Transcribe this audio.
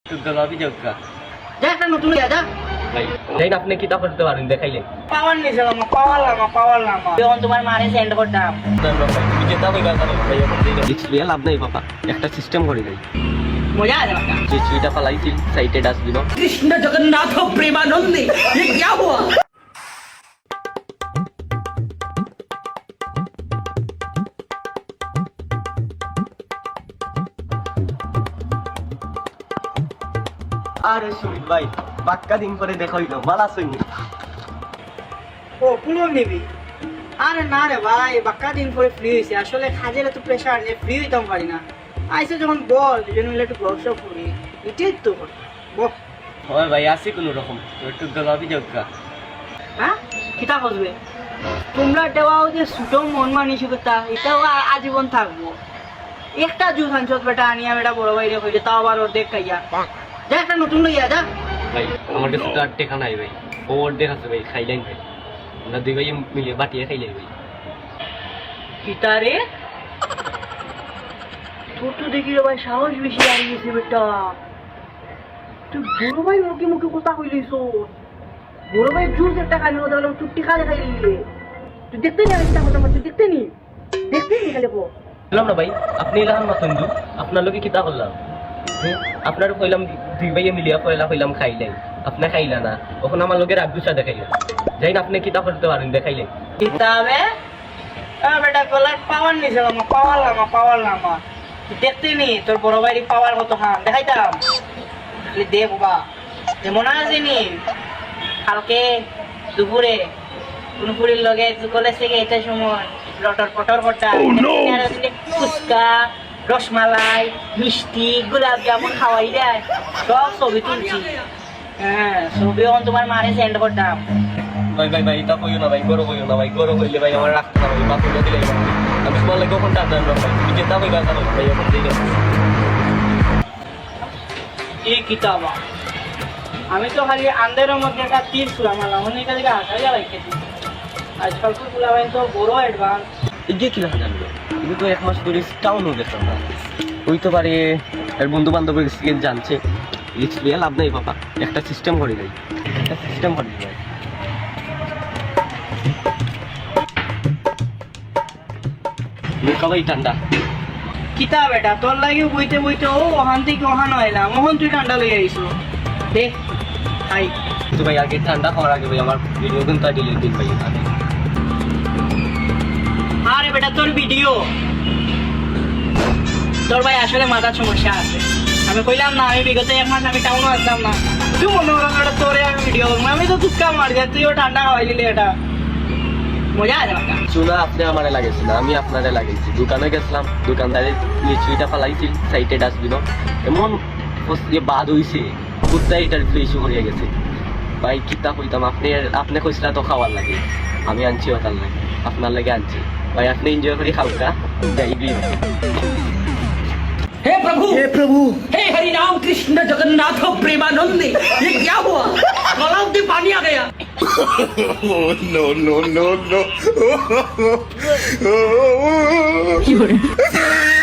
জবাবই যোগ্য যা একটা নতুন লিয়া যা ভাই দেখ আপনি কিতা করতে পারেন দেখাইলে পাওয়ার নিয়েছিলাম পাওয়ার লামা যখন তোমার মারে সেন্ড করতাম তুমি যেটা কইবা তাহলে ভাই এখন দিয়ে লাভ নাই বাবা একটা সিস্টেম করে দেই মজা আছে বাবা যে চুইটা ফালাইছিল সাইটে ডাস্টবিন কৃষ্ণ জগন্নাথ প্রেমানন্দে ये क्या हुआ আরে সুমিত ভাই বাক্কা দিন পরে দেখাইলো বালা শুনি ও পুনর নিবি আরে না রে ভাই বাক্কা দিন পরে ফ্রি হয়েছে আসলে কাজের এত প্রেশার যে ফ্রি হইতাম পারি না আইসে যখন বল দুজন মিলে একটু গপসপ করি এটাই তো বল হয় ভাই আসি কোনো রকম একটু জবাবই যোগ্য হ্যাঁ কিতা করবে তোমরা দেওয়াও যে ছোটো মন মানসিকতা এটাও আজীবন থাকবো একটা জুস আনছত বেটা আনিয়া বেটা বড় বাইরে হইলে তাও আবার অর্ধেক খাইয়া যা একটা নতুন লইয়া যা ভাই আমার কাছে তো আর টেকা নাই ভাই ও অর্ধেক আছে ভাই খাইলেন ভাই আমরা দুই ভাই মিলে বাটিয়ে খাইলেন ভাই কিতা রে তোর তো দেখি রে ভাই সাহস বেশি হারিয়ে গেছে বেটা তুই বড় ভাই মুখে মুখে কথা কইলিস বড় ভাই জুস একটা খাইলি কথা বলে চুট্টি খালে খাইলি তুই দেখতে নি আমি কথা তুই দেখতে নি খালি কো বললাম না ভাই আপনি এলাম মতন দু আপনার লোকে কিতা করলাম আপনার কইলাম দুই ভাইয়ে মিলিয়া পয়লা কইলাম খাইলাই আপনি খাইলা না তখন আমার লোকের আগুসা দেখাইলেন যাই না আপনি কিতা করতে পারেন দেখাইলেন কিতাবে বেটা কলার পাওয়ার নিয়েছিলাম পাওয়ার লামা তুই দেখতে নি তোর বড় ভাই পাওয়ার কত খান দেখাইতাম দে বাবা মনে আছে নি কালকে দুপুরে দুপুরের লগে কলেজ থেকে এটার সময় লটর পটর করতাম ফুচকা রসমালাই মিষ্টি গোলাপ জামুন খাওয়াই দেয় সব ছবি তুলছি হ্যাঁ ছবি এখন তোমার মারে সেন্ড করতাম ভাই ভাই ভাই এটা কইও না ভাই গরো কইও না ভাই গরো কইলে ভাই আমার রাখতে না ভাই বাপু দিলে আমি তোমার লাগে কখন টাকা দেন ভাই তুমি যেটা কইবা তাহলে ভাই এখন দিয়ে এই কিতাবা আমি তো খালি আন্দারের মধ্যে একটা তীর ছুড়াম অনেক দিকে হাসাই লাগছে আজকাল তো তুলাবেন তো বড় অ্যাডভান্স এগিয়ে কি লাগা জানবে কিন্তু তো এক মাস ধরে টাউন হয়ে গেছে না ওই তো পারে এর বন্ধু বান্ধবের কাছে জানছে রিস্ক নিয়ে লাভ নাই বাবা একটা সিস্টেম করে দেয় একটা সিস্টেম করে দেয় মুখাবাই ঠান্ডা কিতা বেটা তোর লাগে বইতে বইতে ও ওখান থেকে ওখান হইলাম ওখান তুই ঠান্ডা লই আইসো দেখ হাই কিন্তু ভাই আগে ঠান্ডা খাওয়ার আগে ভাই আমার ভিডিও কিন্তু ডিলিট দিন ভাই আগে আরে বেটা তোর ভিডিও তোর ভাই আসলে মাথার সমস্যা আছে আমি কইলাম না আমি বিগত এক মাস আমি টাউনও আসলাম না তুই মনে করো তোরে আমি ভিডিও করবো আমি তো তুস্কা মার যা তুইও ঠান্ডা খাওয়াই দিলি এটা মজা আছে বাবা চুনা আপনি আমারে লাগাইছি না আমি আপনারে লাগাইছি দোকানে গেছিলাম দোকানদারে লিচুইটা ফালাইছিল সাইডে ডাস্টবিন এমন বাদ হইছে কুত্তা এটার ইস্যু করিয়া গেছে ভাই কিতা কইতাম আপনি কইছিলা তো খাওয়ার লাগে আমি আনছি ওটার লাগে আপনার লাগে আনছি ভাই আপনি এনজয় করে খাওকা যাইবি हे प्रभु हे हरि राम कृष्ण जगन्नाथ प्रेमानंदे ये क्या हुआ गलाव में पानी आ गया no.